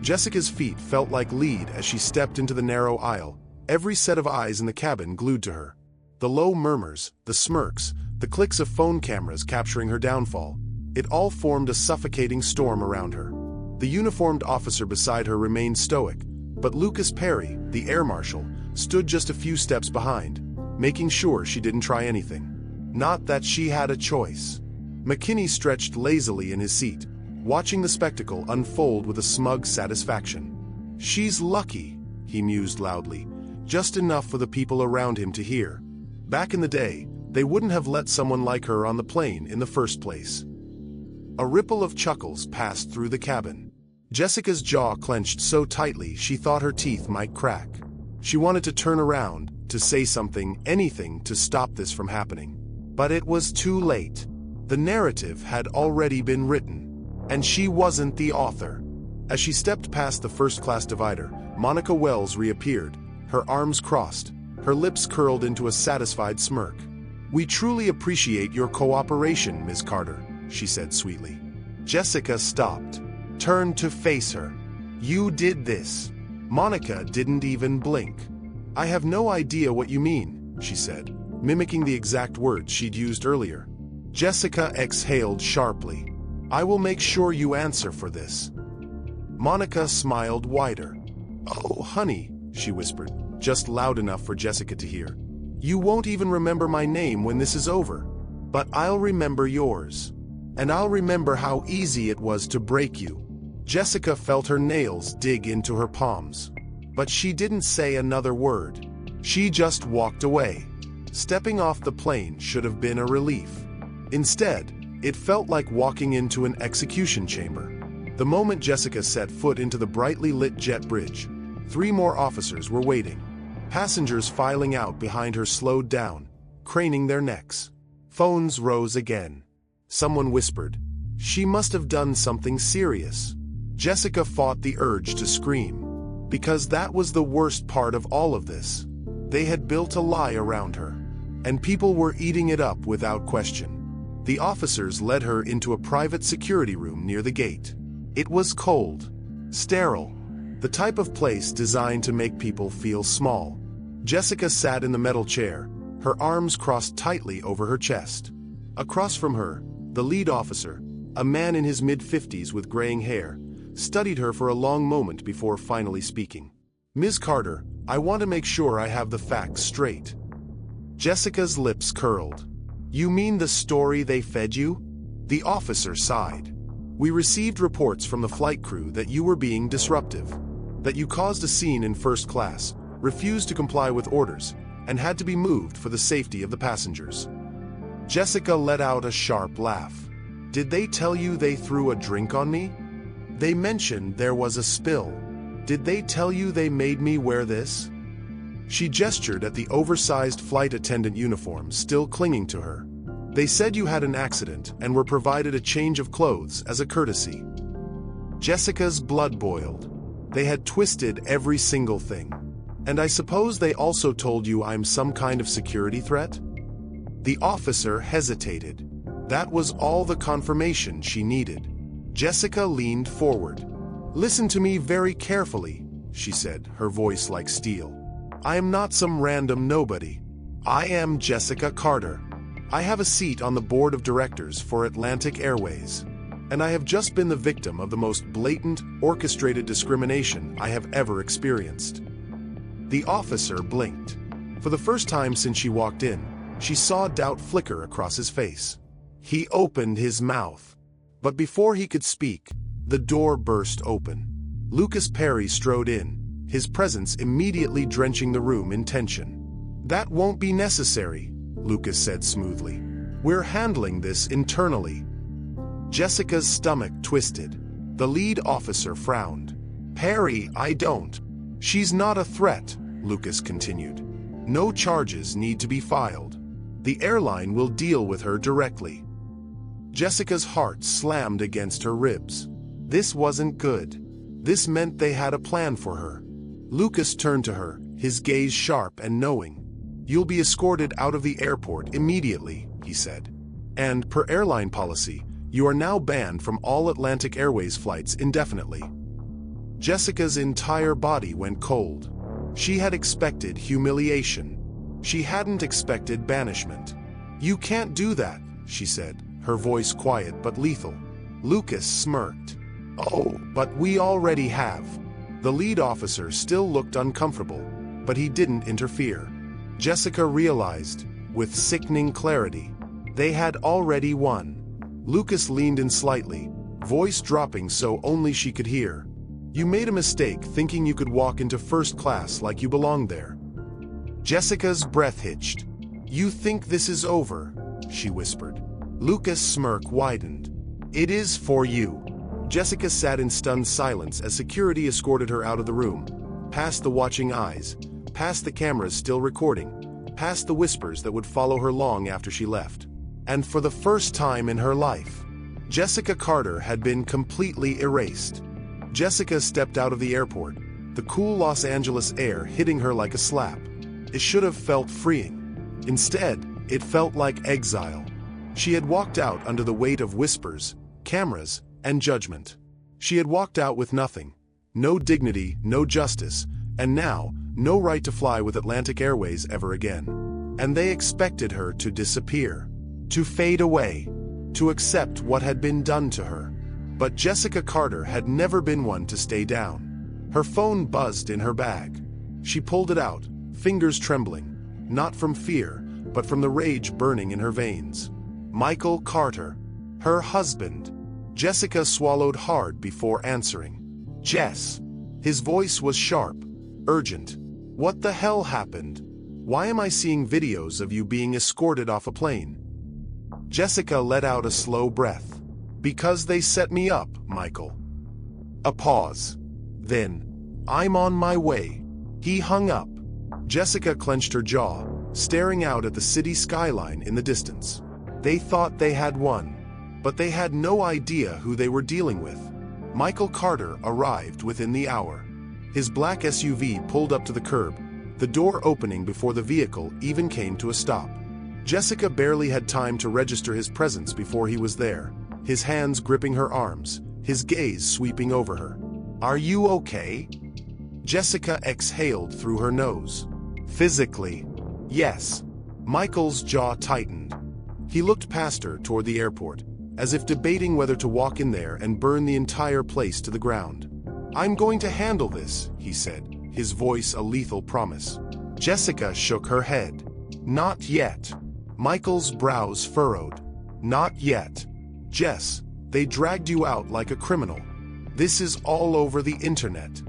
Speaker 1: Jessica's feet felt like lead as she stepped into the narrow aisle, every set of eyes in the cabin glued to her. The low murmurs, the smirks, the clicks of phone cameras capturing her downfall, it all formed a suffocating storm around her. The uniformed officer beside her remained stoic, but Lucas Perry, the air marshal, stood just a few steps behind, making sure she didn't try anything. Not that she had a choice. McKinney stretched lazily in his seat, watching the spectacle unfold with a smug satisfaction. "She's lucky," he mused loudly, just enough for the people around him to hear. Back in the day, they wouldn't have let someone like her on the plane in the first place. A ripple of chuckles passed through the cabin. Jessica's jaw clenched so tightly she thought her teeth might crack. She wanted to turn around, to say something, anything to stop this from happening. But it was too late. The narrative had already been written, and she wasn't the author. As she stepped past the first-class divider, Monica Wells reappeared, her arms crossed, her lips curled into a satisfied smirk. "We truly appreciate your cooperation, Ms. Carter," she said sweetly. Jessica stopped, turned to face her. "You did this." Monica didn't even blink. "I have no idea what you mean," she said, mimicking the exact words she'd used earlier. Jessica exhaled sharply. "I will make sure you answer for this." Monica smiled wider. "Oh, honey," she whispered, just loud enough for Jessica to hear. "You won't even remember my name when this is over. But I'll remember yours. And I'll remember how easy it was to break you." Jessica felt her nails dig into her palms. But she didn't say another word. She just walked away. Stepping off the plane should have been a relief. Instead, it felt like walking into an execution chamber. The moment Jessica set foot into the brightly lit jet bridge, 3 more officers were waiting. Passengers filing out behind her slowed down, craning their necks. Phones rose again. Someone whispered, "She must have done something serious." Jessica fought the urge to scream, because that was the worst part of all of this. They had built a lie around her, and people were eating it up without question. The officers led her into a private security room near the gate. It was cold, sterile, the type of place designed to make people feel small. Jessica sat in the metal chair, her arms crossed tightly over her chest. Across from her, the lead officer, a man in his mid-50s with graying hair, studied her for a long moment before finally speaking. "Ms. Carter, I want to make sure I have the facts straight." Jessica's lips curled. "You mean the story they fed you?" The officer sighed. "We received reports from the flight crew that you were being disruptive, that you caused a scene in first class, refused to comply with orders, and had to be moved for the safety of the passengers." Jessica let out a sharp laugh. "Did they tell you they threw a drink on me? They mentioned there was a spill. Did they tell you they made me wear this?" She gestured at the oversized flight attendant uniform still clinging to her. "They said you had an accident and were provided a change of clothes as a courtesy." Jessica's blood boiled. They had twisted every single thing. "And I suppose they also told you I'm some kind of security threat?" The officer hesitated. That was all the confirmation she needed. Jessica leaned forward. "Listen to me very carefully," she said, her voice like steel. "I am not some random nobody. I am Jessica Carter. I have a seat on the board of directors for Atlantic Airways, and I have just been the victim of the most blatant, orchestrated discrimination I have ever experienced." The officer blinked. For the first time since she walked in, she saw doubt flicker across his face. He opened his mouth. But before he could speak, the door burst open. Lucas Perry strode in, his presence immediately drenching the room in tension. "That won't be necessary," Lucas said smoothly. "We're handling this internally." Jessica's stomach twisted. The lead officer frowned. "Perry, I don't." "She's not a threat," Lucas continued. "No charges need to be filed. The airline will deal with her directly." Jessica's heart slammed against her ribs. This wasn't good. This meant they had a plan for her. Lucas turned to her, his gaze sharp and knowing. "You'll be escorted out of the airport immediately," he said. "And, per airline policy, you are now banned from all Atlantic Airways flights indefinitely." Jessica's entire body went cold. She had expected humiliation. She hadn't expected banishment. "You can't do that," she said, her voice quiet but lethal. Lucas smirked. Oh, but we already have. The lead officer still looked uncomfortable, but he didn't interfere. Jessica realized, with sickening clarity, they had already won. Lucas leaned in slightly, voice dropping so only she could hear. You made a mistake thinking you could walk into first class like you belonged there. Jessica's breath hitched. You think this is over? She whispered. Lucas' smirk widened. It is for you. Jessica sat in stunned silence as security escorted her out of the room, past the watching eyes, past the cameras still recording, past the whispers that would follow her long after she left. And for the first time in her life, Jessica Carter had been completely erased. Jessica stepped out of the airport, the cool Los Angeles air hitting her like a slap. It should have felt freeing. Instead, it felt like exile. She had walked out under the weight of whispers, cameras, and judgment. She had walked out with nothing. No dignity, no justice, and now, no right to fly with Atlantic Airways ever again. And they expected her to disappear, to fade away, to accept what had been done to her. But Jessica Carter had never been one to stay down. Her phone buzzed in her bag. She pulled it out, fingers trembling, not from fear, but from the rage burning in her veins. Michael Carter, her husband. Jessica swallowed hard before answering. Jess. His voice was sharp, urgent. What the hell happened? Why am I seeing videos of you being escorted off a plane? Jessica let out a slow breath. Because they set me up, Michael. A pause. Then, I'm on my way. He hung up. Jessica clenched her jaw, staring out at the city skyline in the distance. They thought they had won, but they had no idea who they were dealing with. Michael Carter arrived within the hour. His black SUV pulled up to the curb, the door opening before the vehicle even came to a stop. Jessica barely had time to register his presence before he was there, his hands gripping her arms, his gaze sweeping over her. Are you okay? Jessica exhaled through her nose. Physically, yes. Michael's jaw tightened. He looked past her toward the airport, as if debating whether to walk in there and burn the entire place to the ground. I'm going to handle this, he said, his voice a lethal promise. Jessica shook her head. Not yet. Michael's brows furrowed. Not yet. Jess, they dragged you out like a criminal. This is all over the internet.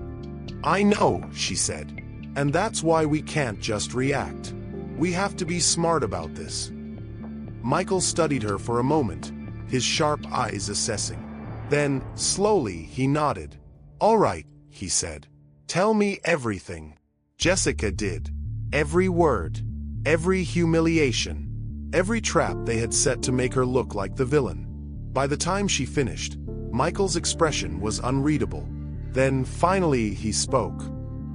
Speaker 1: I know, she said. And that's why we can't just react. We have to be smart about this. Michael studied her for a moment, his sharp eyes assessing. Then, slowly, he nodded. All right, he said. Tell me everything. Jessica did. Every word. Every humiliation. Every trap they had set to make her look like the villain. By the time she finished, Michael's expression was unreadable. Then, finally, he spoke.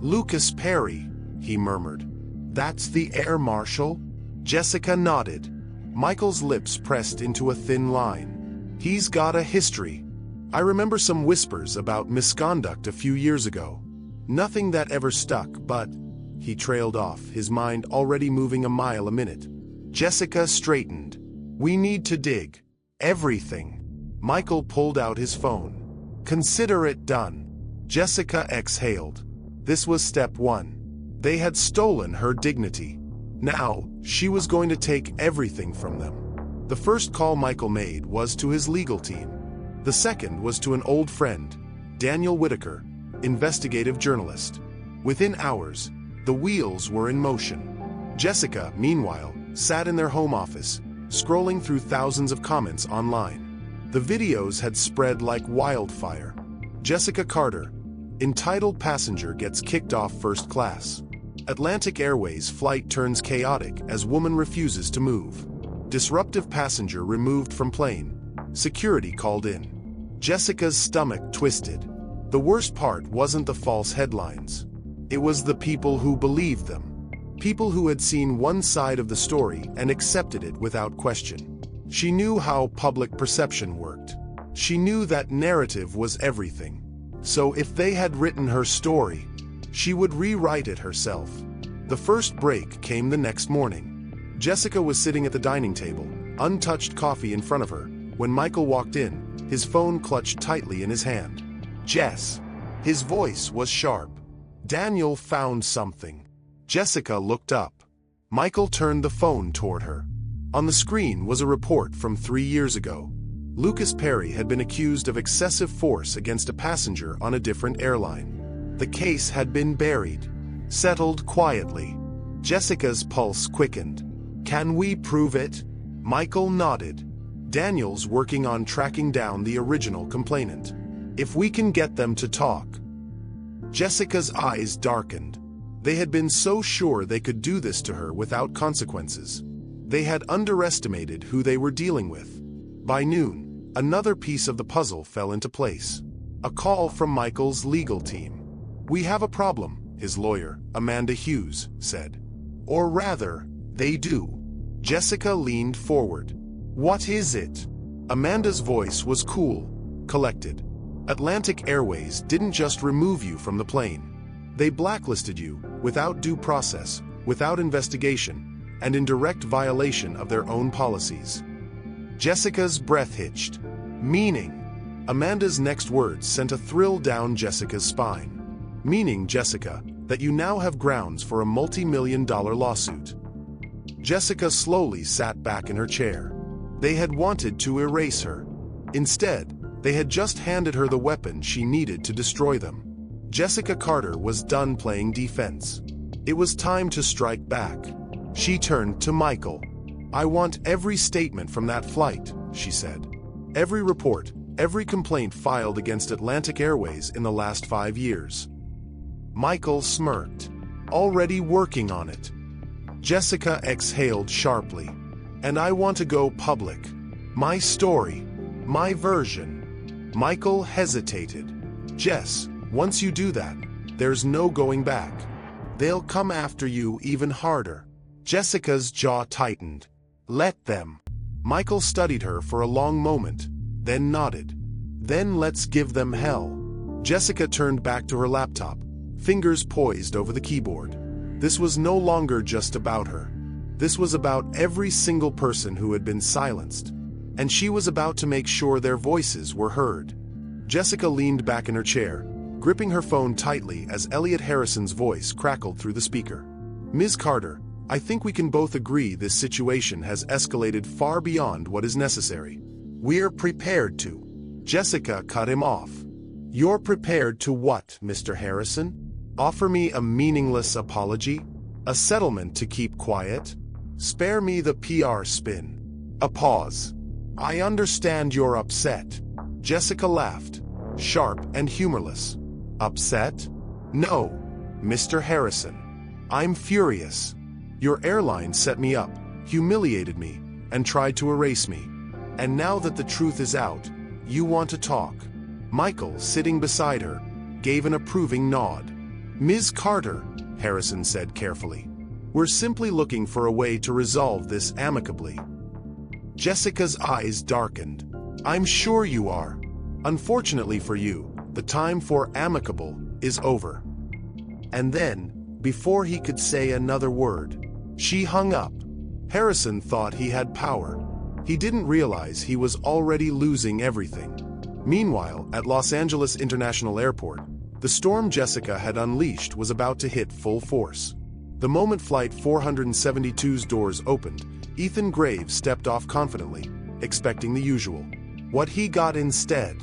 Speaker 1: Lucas Perry, he murmured. That's the air marshal? Jessica nodded. Michael's lips pressed into a thin line. He's got a history. I remember some whispers about misconduct a few years ago. Nothing that ever stuck, but... He trailed off, his mind already moving a mile a minute. Jessica straightened. We need to dig. Everything. Michael pulled out his phone. Consider it done. Jessica exhaled. This was step one. They had stolen her dignity. Now, she was going to take everything from them. The first call Michael made was to his legal team. The second was to an old friend, Daniel Whitaker, investigative journalist. Within hours, the wheels were in motion. Jessica, meanwhile, sat in their home office, scrolling through thousands of comments online. The videos had spread like wildfire. Jessica Carter, entitled passenger gets kicked off first class. Atlantic Airways flight turns chaotic as woman refuses to move. Disruptive passenger removed from plane. Security called in. Jessica's stomach twisted. The worst part wasn't the false headlines. It was the people who believed them. People who had seen one side of the story and accepted it without question. She knew how public perception worked. She knew that narrative was everything. So if they had written her story, she would rewrite it herself. The first break came the next morning. Jessica was sitting at the dining table, untouched coffee in front of her, when Michael walked in, his phone clutched tightly in his hand. Jess. His voice was sharp. Daniel found something. Jessica looked up. Michael turned the phone toward her. On the screen was a report from 3 years ago. Lucas Perry had been accused of excessive force against a passenger on a different airline. The case had been buried, settled quietly. Jessica's pulse quickened. Can we prove it? Michael nodded. Daniel's working on tracking down the original complainant. If we can get them to talk. Jessica's eyes darkened. They had been so sure they could do this to her without consequences. They had underestimated who they were dealing with. By noon, another piece of the puzzle fell into place. A call from Michael's legal team. We have a problem, his lawyer, Amanda Hughes, said. Or rather, they do. Jessica leaned forward. What is it? Amanda's voice was cool, collected. Atlantic Airways didn't just remove you from the plane. They blacklisted you, without due process, without investigation, and in direct violation of their own policies. Jessica's breath hitched. Meaning? Amanda's next words sent a thrill down Jessica's spine. Meaning, Jessica, that you now have grounds for a multi-million-dollar lawsuit. Jessica slowly sat back in her chair. They had wanted to erase her. Instead, they had just handed her the weapon she needed to destroy them. Jessica Carter was done playing defense. It was time to strike back. She turned to Michael. I want every statement from that flight, she said. Every report, every complaint filed against Atlantic Airways in the last 5 years. Michael smirked. Already working on it. Jessica exhaled sharply. And I want to go public. My story. My version. Michael hesitated. Jess, once you do that, there's no going back. They'll come after you even harder. Jessica's jaw tightened. Let them. Michael studied her for a long moment, then nodded. Then let's give them hell. Jessica turned back to her laptop, fingers poised over the keyboard. This was no longer just about her. This was about every single person who had been silenced. And she was about to make sure their voices were heard. Jessica leaned back in her chair, gripping her phone tightly as Elliot Harrison's voice crackled through the speaker. Ms. Carter, I think we can both agree this situation has escalated far beyond what is necessary. We're prepared to. Jessica cut him off. You're prepared to what, Mr. Harrison? Offer me a meaningless apology? A settlement to keep quiet? Spare me the PR spin. A pause. I understand you're upset. Jessica laughed, sharp and humorless. Upset? No, Mr. Harrison. I'm furious. Your airline set me up, humiliated me, and tried to erase me. And now that the truth is out, you want to talk. Michael, sitting beside her, gave an approving nod. Ms. Carter, Harrison said carefully. We're simply looking for a way to resolve this amicably. Jessica's eyes darkened. I'm sure you are. Unfortunately for you, the time for amicable is over. And then, before he could say another word, she hung up. Harrison thought he had power. He didn't realize he was already losing everything. Meanwhile, at Los Angeles International Airport, the storm Jessica had unleashed was about to hit full force. The moment Flight 472's doors opened, Ethan Graves stepped off confidently, expecting the usual. What he got instead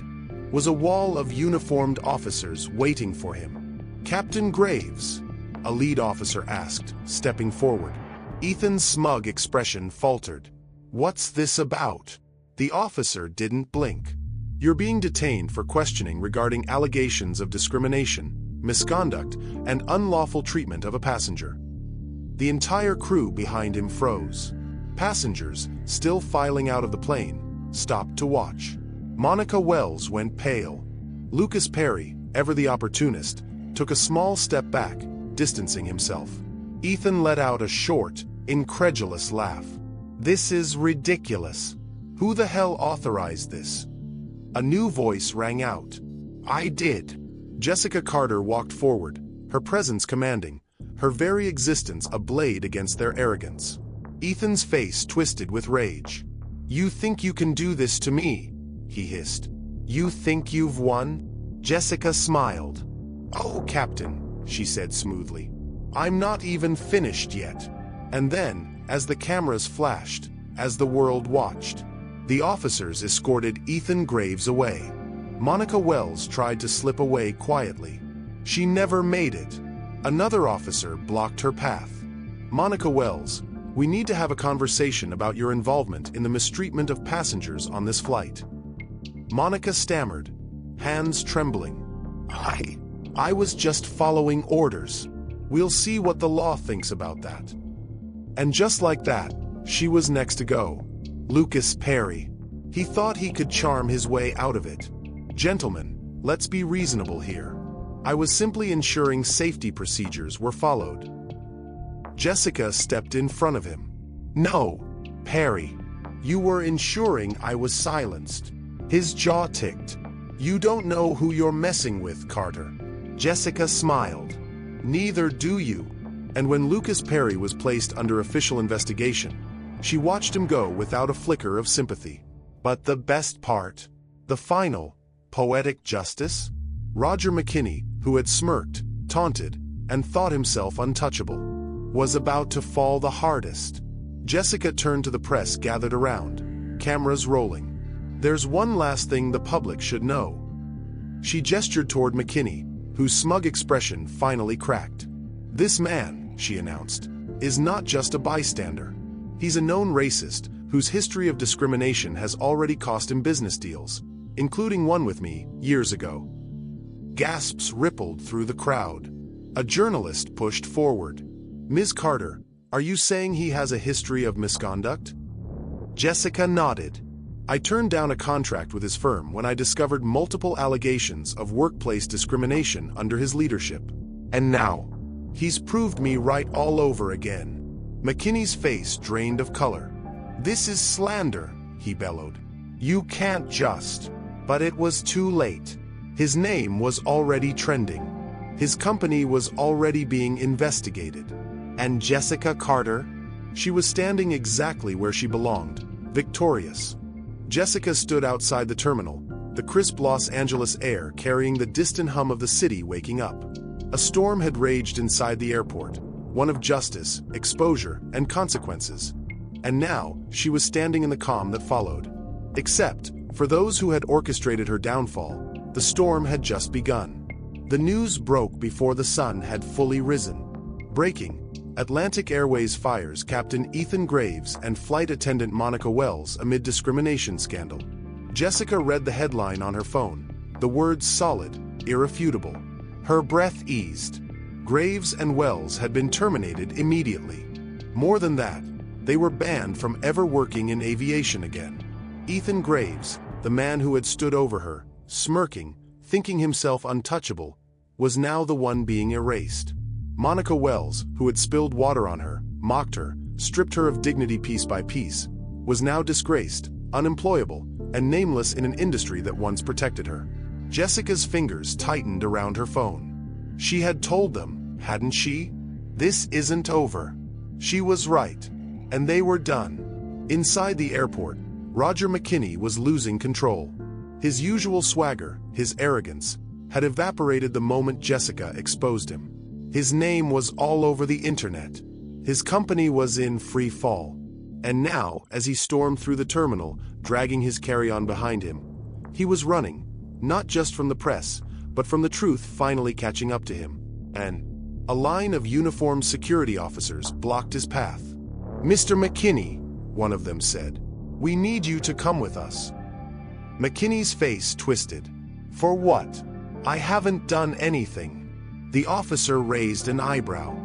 Speaker 1: was a wall of uniformed officers waiting for him. Captain Graves? A lead officer asked, stepping forward. Ethan's smug expression faltered. What's this about? The officer didn't blink. You're being detained for questioning regarding allegations of discrimination, misconduct, and unlawful treatment of a passenger. The entire crew behind him froze. Passengers, still filing out of the plane, stopped to watch. Monica Wells went pale. Lucas Perry, ever the opportunist, took a small step back, distancing himself. Ethan let out a short, incredulous laugh. This is ridiculous. Who the hell authorized this? A new voice rang out. I did. Jessica Carter walked forward, her presence commanding, her very existence ablaze against their arrogance. Ethan's face twisted with rage. You think you can do this to me? He hissed. You think you've won? Jessica smiled. "Oh, Captain," she said smoothly. "I'm not even finished yet." And then, as the cameras flashed, as the world watched, the officers escorted Ethan Graves away. Monica Wells tried to slip away quietly. She never made it. Another officer blocked her path. "Monica Wells, we need to have a conversation about your involvement in the mistreatment of passengers on this flight." Monica stammered, hands trembling. I was just following orders. We'll see what the law thinks about that." And just like that, she was next to go. Lucas Perry. He thought he could charm his way out of it. "Gentlemen, let's be reasonable here. I was simply ensuring safety procedures were followed." Jessica stepped in front of him. "No, Perry. You were ensuring I was silenced." His jaw ticked. "You don't know who you're messing with, Carter." Jessica smiled. "Neither do you." And when Lucas Perry was placed under official investigation, she watched him go without a flicker of sympathy. But the best part, the final, poetic justice? Roger McKinney, who had smirked, taunted, and thought himself untouchable, was about to fall the hardest. Jessica turned to the press gathered around, cameras rolling. "There's one last thing the public should know." She gestured toward McKinney, whose smug expression finally cracked. "This man," she announced, "is not just a bystander. He's a known racist whose history of discrimination has already cost him business deals, including one with me years ago." Gasps rippled through the crowd. A journalist pushed forward. "Ms. Carter, are you saying he has a history of misconduct?" Jessica nodded. "I turned down a contract with his firm when I discovered multiple allegations of workplace discrimination under his leadership. And now, he's proved me right all over again." McKinney's face drained of color. "This is slander," he bellowed. "You can't just." But it was too late. His name was already trending. His company was already being investigated. And Jessica Carter? She was standing exactly where she belonged, victorious. Jessica stood outside the terminal, the crisp Los Angeles air carrying the distant hum of the city waking up. A storm had raged inside the airport, one of justice, exposure, and consequences. And now, she was standing in the calm that followed. Except, for those who had orchestrated her downfall, the storm had just begun. The news broke before the sun had fully risen. Breaking: Atlantic Airways fires Captain Ethan Graves and flight attendant Monica Wells amid discrimination scandal. Jessica read the headline on her phone, the words solid, irrefutable. Her breath eased. Graves and Wells had been terminated immediately. More than that, they were banned from ever working in aviation again. Ethan Graves, the man who had stood over her, smirking, thinking himself untouchable, was now the one being erased. Monica Wells, who had spilled water on her, mocked her, stripped her of dignity piece by piece, was now disgraced, unemployable, and nameless in an industry that once protected her. Jessica's fingers tightened around her phone. She had told them, hadn't she? This isn't over. She was right. And they were done. Inside the airport, Roger McKinney was losing control. His usual swagger, his arrogance, had evaporated the moment Jessica exposed him. His name was all over the internet. His company was in free fall. And now, as he stormed through the terminal, dragging his carry-on behind him, he was running, not just from the press, but from the truth finally catching up to him. And a line of uniformed security officers blocked his path. "Mr. McKinney," one of them said, "we need you to come with us." McKinney's face twisted. "For what? I haven't done anything." The officer raised an eyebrow.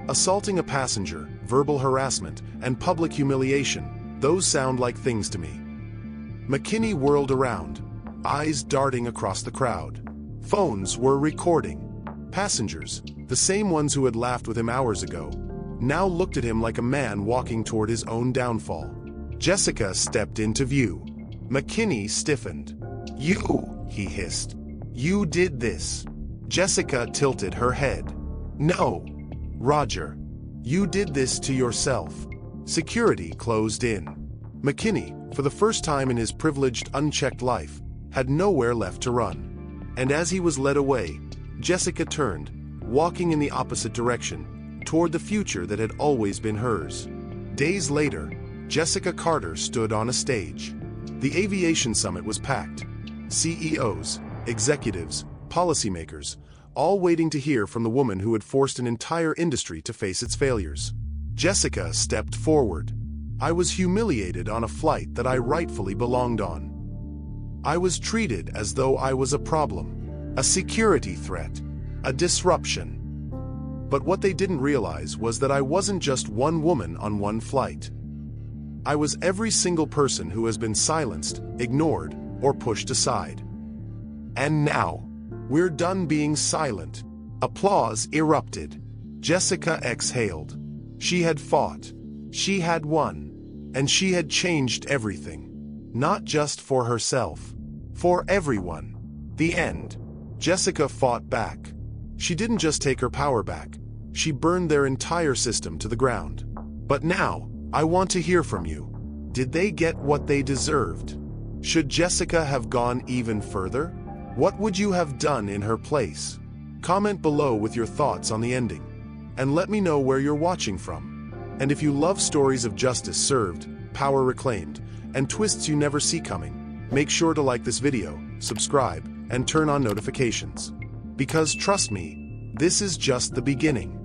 Speaker 1: Assaulting a passenger, verbal harassment, and public humiliation, those sound like things to me. McKinney whirled around, eyes darting across the crowd. Phones were recording. Passengers, the same ones who had laughed with him hours ago, now looked at him like a man walking toward his own downfall. Jessica stepped into view. McKinney stiffened. "You," he hissed. "You did this." Jessica tilted her head. "No, Roger. You did this to yourself." Security closed in. McKinney, for the first time in his privileged, unchecked life, had nowhere left to run. And as he was led away, Jessica turned, walking in the opposite direction, toward the future that had always been hers. Days later, Jessica Carter stood on a stage. The aviation summit was packed. CEOs, executives, policymakers, all waiting to hear from the woman who had forced an entire industry to face its failures. Jessica stepped forward. "I was humiliated on a flight that I rightfully belonged on. I was treated as though I was a problem, a security threat, a disruption. But what they didn't realize was that I wasn't just one woman on one flight. I was every single person who has been silenced, ignored, or pushed aside. And now, we're done being silent." Applause erupted. Jessica exhaled. She had fought. She had won. And she had changed everything. Not just for herself. For everyone. The end. Jessica fought back. She didn't just take her power back. She burned their entire system to the ground. But now, I want to hear from you. Did they get what they deserved? Should Jessica have gone even further? What would you have done in her place? Comment below with your thoughts on the ending. And let me know where you're watching from. And if you love stories of justice served, power reclaimed, and twists you never see coming, make sure to like this video, subscribe, and turn on notifications. Because trust me, this is just the beginning.